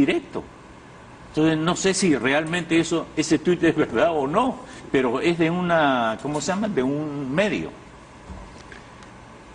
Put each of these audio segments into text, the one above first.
directo. Entonces no sé si realmente ese tuit es verdad o no, pero es de una, ¿cómo se llama? De un medio.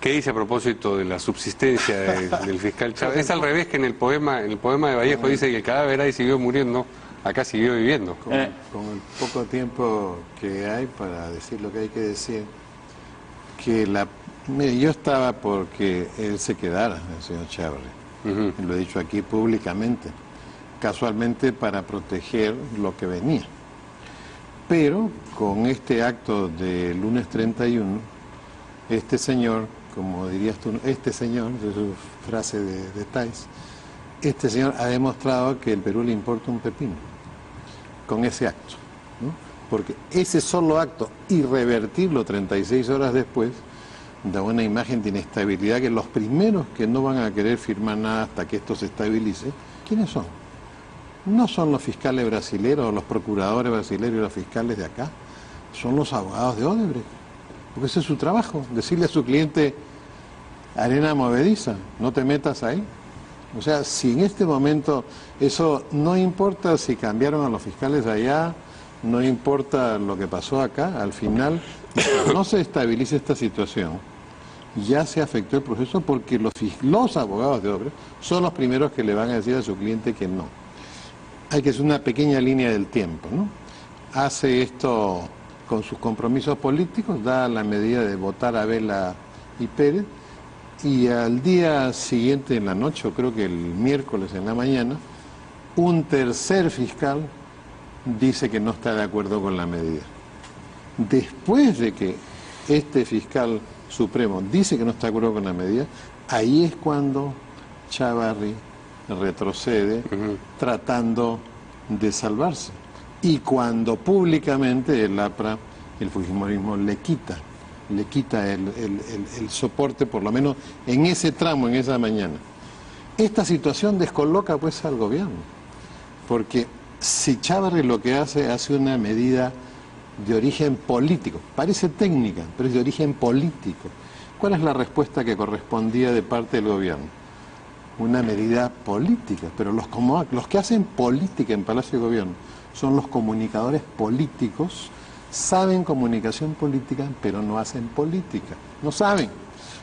¿Qué dice a propósito de la subsistencia del fiscal Chávez? Es al revés que en el poema de Vallejo dice que el cadáver ahí siguió muriendo, acá siguió viviendo. Con el poco tiempo que hay para decir lo que hay que decir, mire, yo estaba porque él se quedara, el señor Chávarri. Lo he dicho aquí públicamente, casualmente para proteger lo que venía. Pero con este acto de lunes 31, este señor, como dirías tú, este señor, de su frase de Tais, este señor ha demostrado que el Perú le importa un pepino con ese acto, ¿no? Porque ese solo acto y revertirlo 36 horas después da una imagen de inestabilidad que los primeros que no van a querer firmar nada hasta que esto se estabilice, ¿quiénes son? No son los fiscales brasileños o los procuradores brasileños y los fiscales de acá, son los abogados de Odebrecht. Porque ese es su trabajo, decirle a su cliente, arena movediza, no te metas ahí. O sea, si en este momento eso no importa si cambiaron a los fiscales de allá, no importa lo que pasó acá, al final no se estabiliza esta situación, ya se afectó el proceso porque los abogados de Odebrecht son los primeros que le van a decir a su cliente que no. Hay que hacer una pequeña línea del tiempo, ¿no? Hace esto con sus compromisos políticos, da la medida de votar a Vela y Pérez, y al día siguiente en la noche, o creo que el miércoles en la mañana, un tercer fiscal dice que no está de acuerdo con la medida. Después de que este fiscal supremo dice que no está de acuerdo con la medida, ahí es cuando Chávarri retrocede tratando de salvarse. Y cuando públicamente el APRA, el fujimorismo, le quita el soporte, por lo menos en ese tramo, en esa mañana. Esta situación descoloca pues al gobierno, porque si Chávarri lo que hace una medida de origen político, parece técnica, pero es de origen político. ¿Cuál es la respuesta que correspondía de parte del gobierno? Una medida política, pero los que hacen política en Palacio de Gobierno son los comunicadores políticos, saben comunicación política, pero no hacen política, no saben.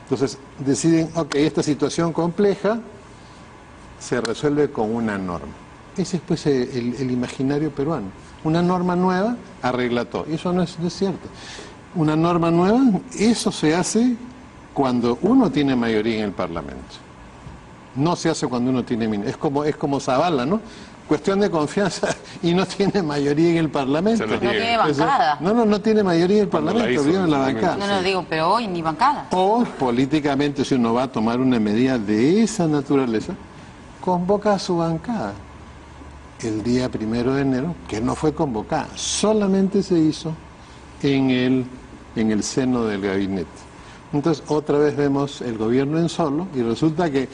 Entonces deciden, ok, esta situación compleja se resuelve con una norma. Ese es pues el imaginario peruano. Una norma nueva arregla todo. Eso no es cierto. Una norma nueva, eso se hace cuando uno tiene mayoría en el Parlamento. No se hace cuando uno tiene minoría. Es como Zavala, ¿no? Cuestión de confianza y no tiene mayoría en el Parlamento. No tiene bancada. No tiene mayoría en el Parlamento, vive en la bancada. No, digo, pero hoy ni bancada. O políticamente, si uno va a tomar una medida de esa naturaleza, convoca a su bancada. El día 1 de enero, que no fue convocada, solamente se hizo en el seno del gabinete. Entonces, otra vez vemos el gobierno en solo, y resulta que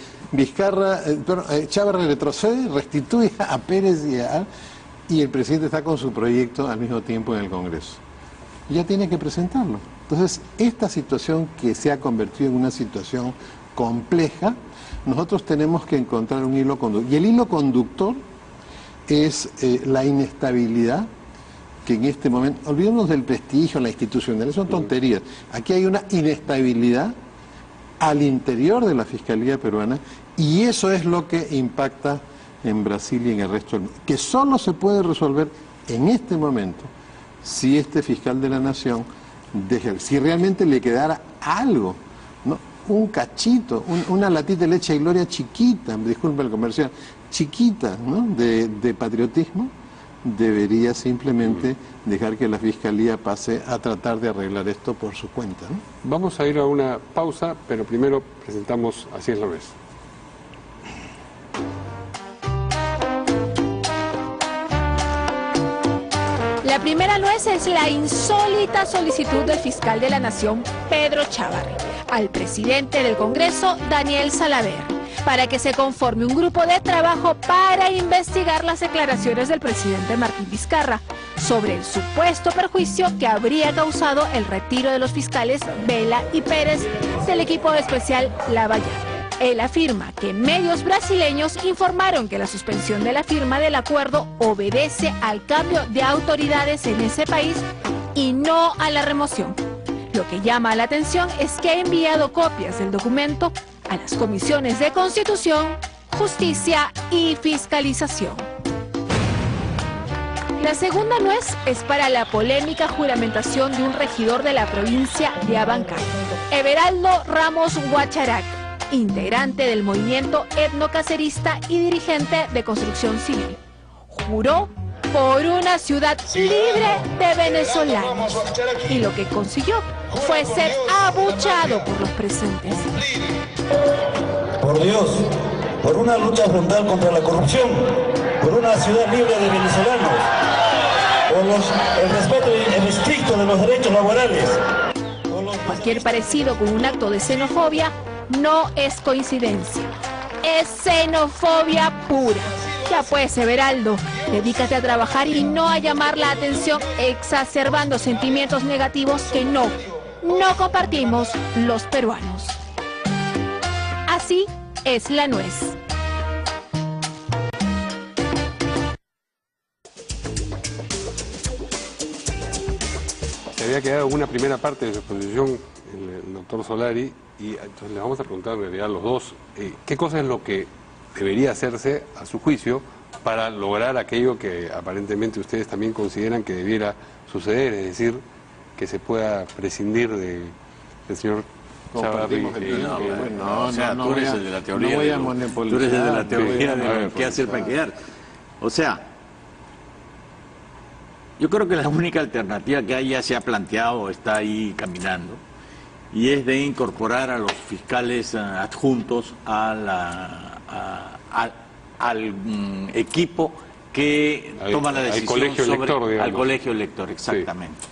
Chávarri retrocede, restituye a Pérez y el presidente está con su proyecto al mismo tiempo en el Congreso. Ya tiene que presentarlo. Entonces, esta situación que se ha convertido en una situación compleja, nosotros tenemos que encontrar un hilo conductor. Y el hilo conductor es la inestabilidad que en este momento, olvidémonos del prestigio, la institucionalidad, son tonterías. Aquí hay una inestabilidad al interior de la Fiscalía peruana y eso es lo que impacta en Brasil y en el resto del mundo. Que solo se puede resolver en este momento si este fiscal de la Nación si realmente le quedara algo, ¿no? Un cachito, una latita de leche de gloria chiquita, disculpe el comercial, chiquita, ¿no? de patriotismo, debería simplemente dejar que la Fiscalía pase a tratar de arreglar esto por su cuenta, ¿no? Vamos a ir a una pausa, pero primero presentamos Así es la Nuez. La primera nuez es la insólita solicitud del fiscal de la Nación, Pedro Chávarri, al presidente del Congreso, Daniel Salaverry, para que se conforme un grupo de trabajo para investigar las declaraciones del presidente Martín Vizcarra sobre el supuesto perjuicio que habría causado el retiro de los fiscales Vela y Pérez del equipo especial Lavallato. Él afirma que medios brasileños informaron que la suspensión de la firma del acuerdo obedece al cambio de autoridades en ese país y no a la remoción. Lo que llama la atención es que ha enviado copias del documento a las comisiones de Constitución, Justicia y Fiscalización. La segunda nuez es para la polémica juramentación de un regidor de la provincia de Abancay, Everaldo Ramos Guacharac, integrante del movimiento etnocacerista y dirigente de Construcción Civil. Juró por una ciudad libre de venezolanos y lo que consiguió fue ser abuchado por los presentes. Por Dios, por una lucha frontal contra la corrupción, por una ciudad libre de venezolanos, por el respeto estricto de los derechos laborales. Cualquier parecido con un acto de xenofobia no es coincidencia, es xenofobia pura. Ya pues, Everaldo, dedícate a trabajar y no a llamar la atención exacerbando sentimientos negativos que no compartimos los peruanos. Así es la nuez. Se había quedado una primera parte de su exposición el doctor Solari y entonces le vamos a preguntar en realidad a los dos qué cosa es lo que debería hacerse a su juicio para lograr aquello que aparentemente ustedes también consideran que debiera suceder, es decir, que se pueda prescindir del señor Chávarri. Tú eres el de la teoría. No voy a monopolizar. Tú eres el de la teoría Sí, de qué hacer para quedar. O sea, yo creo que la única alternativa que hay ya se ha planteado, está ahí caminando, y es de incorporar a los fiscales adjuntos al equipo que toma la decisión al colegio elector, exactamente. Sí.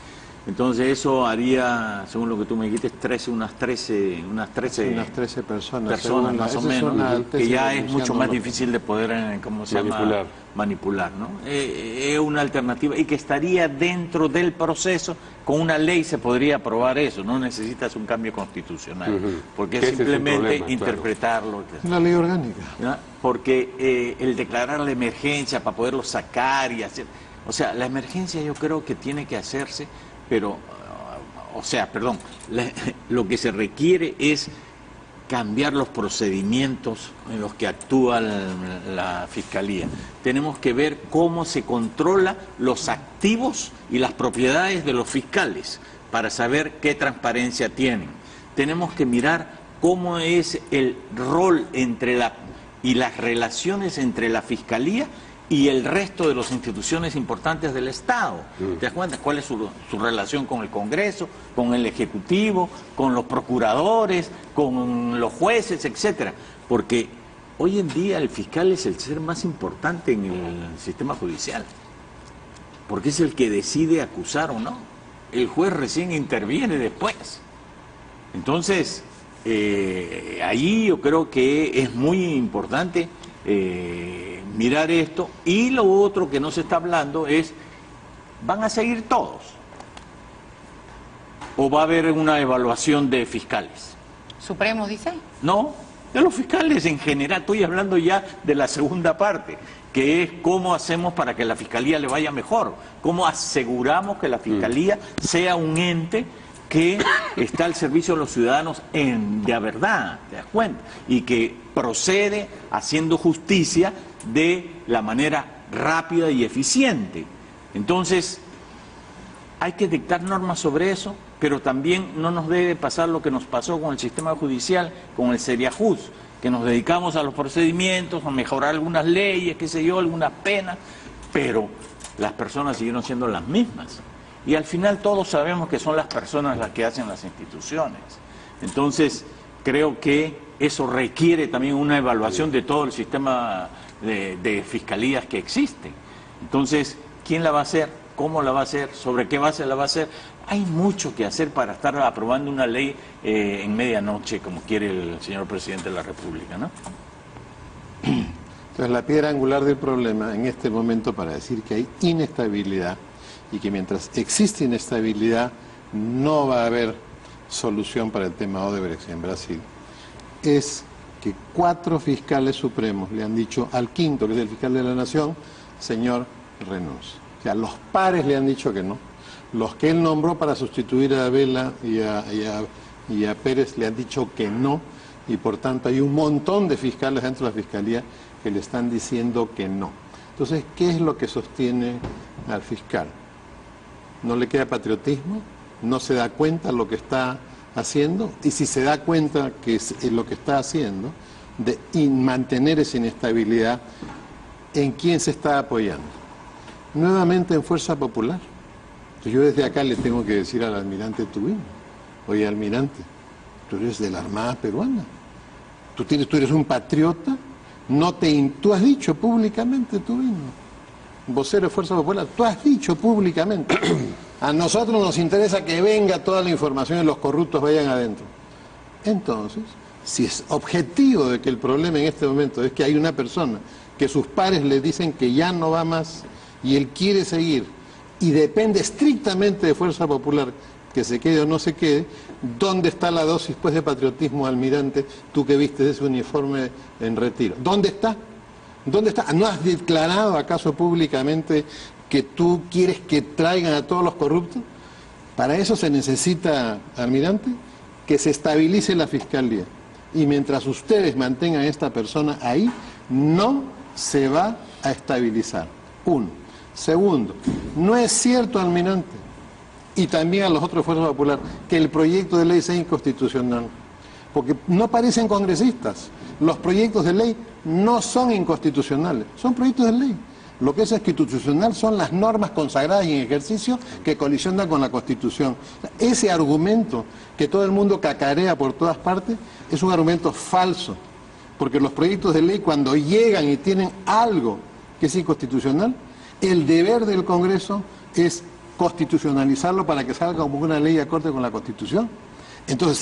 Entonces eso haría, según lo que tú me dijiste, unas 13 personas más o menos, que ya es mucho más difícil de poder, ¿cómo se llama? Manipular, ¿no? Es una alternativa y que estaría dentro del proceso. Con una ley se podría aprobar eso, no necesitas un cambio constitucional, porque es simplemente interpretarlo. Una ley orgánica. ¿No? Porque el declarar la emergencia para poderlo sacar y hacer... O sea, la emergencia yo creo que tiene que hacerse, pero, lo que se requiere es cambiar los procedimientos en los que actúa la Fiscalía. Tenemos que ver cómo se controla los activos y las propiedades de los fiscales para saber qué transparencia tienen. Tenemos que mirar cómo es el rol y las relaciones entre la Fiscalía y el resto de las instituciones importantes del Estado. ¿Te das cuenta cuál es su relación con el Congreso, con el Ejecutivo, con los procuradores, con los jueces, etcétera? Porque hoy en día el fiscal es el ser más importante en el sistema judicial, porque es el que decide acusar o no. El juez recién interviene después. Entonces, ahí yo creo que es muy importante mirar esto, y lo otro que no se está hablando es, ¿van a seguir todos? ¿O va a haber una evaluación de fiscales? ¿Supremo dice? No, de los fiscales en general. Estoy hablando ya de la segunda parte, que es cómo hacemos para que la Fiscalía le vaya mejor, cómo aseguramos que la Fiscalía sea un ente que está al servicio de los ciudadanos de verdad, ¿te das cuenta? Y que procede haciendo justicia de la manera rápida y eficiente. Entonces, hay que dictar normas sobre eso, pero también no nos debe pasar lo que nos pasó con el sistema judicial, con el Seriajuz, que nos dedicamos a los procedimientos, a mejorar algunas leyes, qué sé yo, algunas penas, pero las personas siguieron siendo las mismas. Y al final todos sabemos que son las personas las que hacen las instituciones. Entonces, creo que eso requiere también una evaluación de todo el sistema de fiscalías que existen. Entonces, ¿quién la va a hacer? ¿Cómo la va a hacer? ¿Sobre qué base la va a hacer? Hay mucho que hacer para estar aprobando una ley en medianoche, como quiere el señor presidente de la República, ¿no? Entonces, la piedra angular del problema en este momento, para decir que hay inestabilidad y que mientras existe inestabilidad no va a haber solución para el tema Odebrecht en Brasil, es que 4 fiscales supremos le han dicho al quinto, que es el fiscal de la Nación, señor, renuncie. O sea, los pares le han dicho que no. Los que él nombró para sustituir a Vela y a Pérez le han dicho que no, y por tanto hay un montón de fiscales dentro de la Fiscalía que le están diciendo que no. Entonces, ¿qué es lo que sostiene al fiscal? ¿No le queda patriotismo? ¿No se da cuenta lo que está haciendo? Y si se da cuenta que es lo que está haciendo, de mantener esa inestabilidad, ¿en quién se está apoyando? Nuevamente en Fuerza Popular. Entonces, yo desde acá le tengo que decir al almirante Tubino: oye, almirante, tú eres de la Armada Peruana, tú eres un patriota, tú has dicho públicamente, Tubino, vocero de Fuerza Popular, tú has dicho públicamente, a nosotros nos interesa que venga toda la información y los corruptos vayan adentro. Entonces, si es objetivo de que el problema en este momento es que hay una persona que sus pares le dicen que ya no va más y él quiere seguir y depende estrictamente de Fuerza Popular que se quede o no se quede, ¿dónde está la dosis pues de patriotismo, almirante, tú que viste ese uniforme en retiro? ¿Dónde está? ¿Dónde está? ¿No has declarado acaso públicamente que tú quieres que traigan a todos los corruptos? Para eso se necesita, almirante, que se estabilice la Fiscalía. Y mientras ustedes mantengan a esta persona ahí, no se va a estabilizar. Uno. Segundo, no es cierto, almirante, y también a los otros Fuerzas Popular, que el proyecto de ley sea inconstitucional, porque no parecen congresistas. Los proyectos de ley no son inconstitucionales, son proyectos de ley. Lo que es institucional son las normas consagradas y en ejercicio que colisionan con la Constitución. Ese argumento que todo el mundo cacarea por todas partes es un argumento falso, porque los proyectos de ley, cuando llegan y tienen algo que es inconstitucional, el deber del Congreso es constitucionalizarlo para que salga como una ley acorde con la Constitución. Entonces,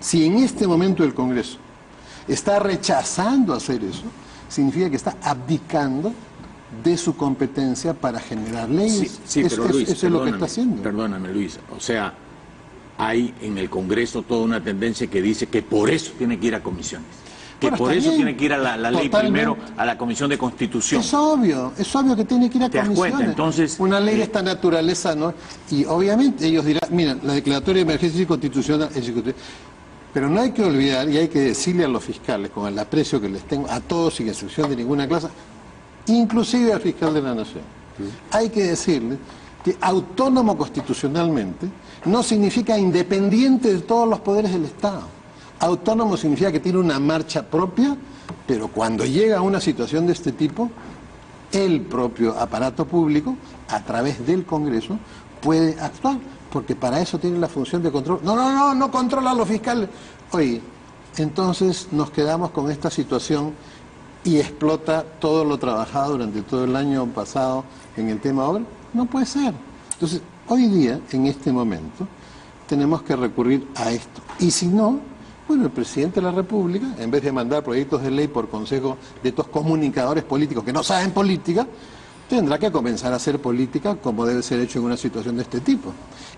si en este momento el Congreso está rechazando hacer eso, significa que está abdicando de su competencia para generar leyes. Sí, pero Luis, eso es lo que está haciendo. Perdóname, Luis. O sea, hay en el Congreso toda una tendencia que dice que por eso tiene que ir a comisiones. Que Bueno, por eso bien, tiene que ir a la ley primero, a la Comisión de Constitución. Es obvio que tiene que ir a ¿Te das comisiones. cuenta? Entonces, una ley de esta naturaleza, ¿no? Y obviamente ellos dirán, mira, la declaratoria de emergencia inconstitucional es inconstitucional. Pero no hay que olvidar, y hay que decirle a los fiscales, con el aprecio que les tengo, a todos sin excepción de ninguna clase, inclusive al fiscal de la Nación, hay que decirle que autónomo constitucionalmente no significa independiente de todos los poderes del Estado. Autónomo significa que tiene una marcha propia, pero cuando llega a una situación de este tipo, el propio aparato público, a través del Congreso, puede actuar, porque para eso tiene la función de control. No controla a los fiscales. Oye, entonces nos quedamos con esta situación y explota todo lo trabajado durante todo el año pasado en el tema obra. No puede ser. Entonces, hoy día, en este momento, tenemos que recurrir a esto. Y si no, bueno, el presidente de la República, en vez de mandar proyectos de ley por consejo de estos comunicadores políticos que no saben política, tendrá que comenzar a hacer política como debe ser hecho en una situación de este tipo.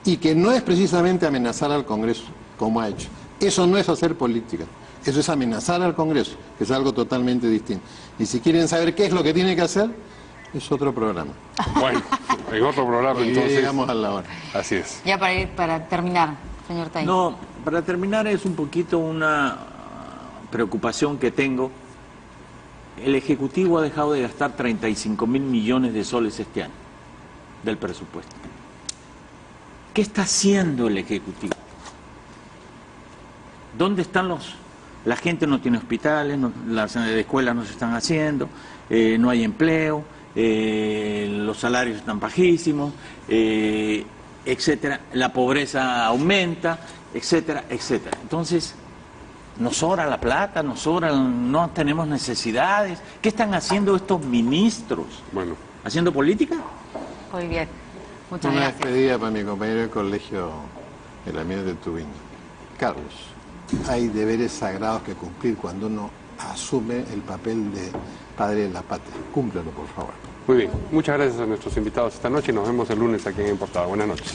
Y que no es precisamente amenazar al Congreso, como ha hecho. Eso no es hacer política. Eso es amenazar al Congreso, que es algo totalmente distinto. Y si quieren saber qué es lo que tiene que hacer, es otro programa. Bueno, en otro programa Y entonces. llegamos a la hora. Así es. Ya para terminar, señor Tay. No, para terminar es un poquito una preocupación que tengo. El Ejecutivo ha dejado de gastar 35.000 millones de soles este año del presupuesto. ¿Qué está haciendo el Ejecutivo? ¿Dónde están la gente no tiene hospitales, las escuelas no se están haciendo, no hay empleo, los salarios están bajísimos, etcétera, la pobreza aumenta, etcétera, etcétera? Entonces, nos sobra la plata, no tenemos necesidades. ¿Qué están haciendo estos ministros? Bueno. ¿Haciendo política? Muy bien. Muchas Una gracias. despedida para mi compañero de colegio, el amigo de Tubino. Carlos, hay deberes sagrados que cumplir cuando uno asume el papel de padre de la patria. Cúmplelo, por favor. Muy bien. Muchas gracias a nuestros invitados esta noche y nos vemos el lunes aquí en Portada. Buenas noches.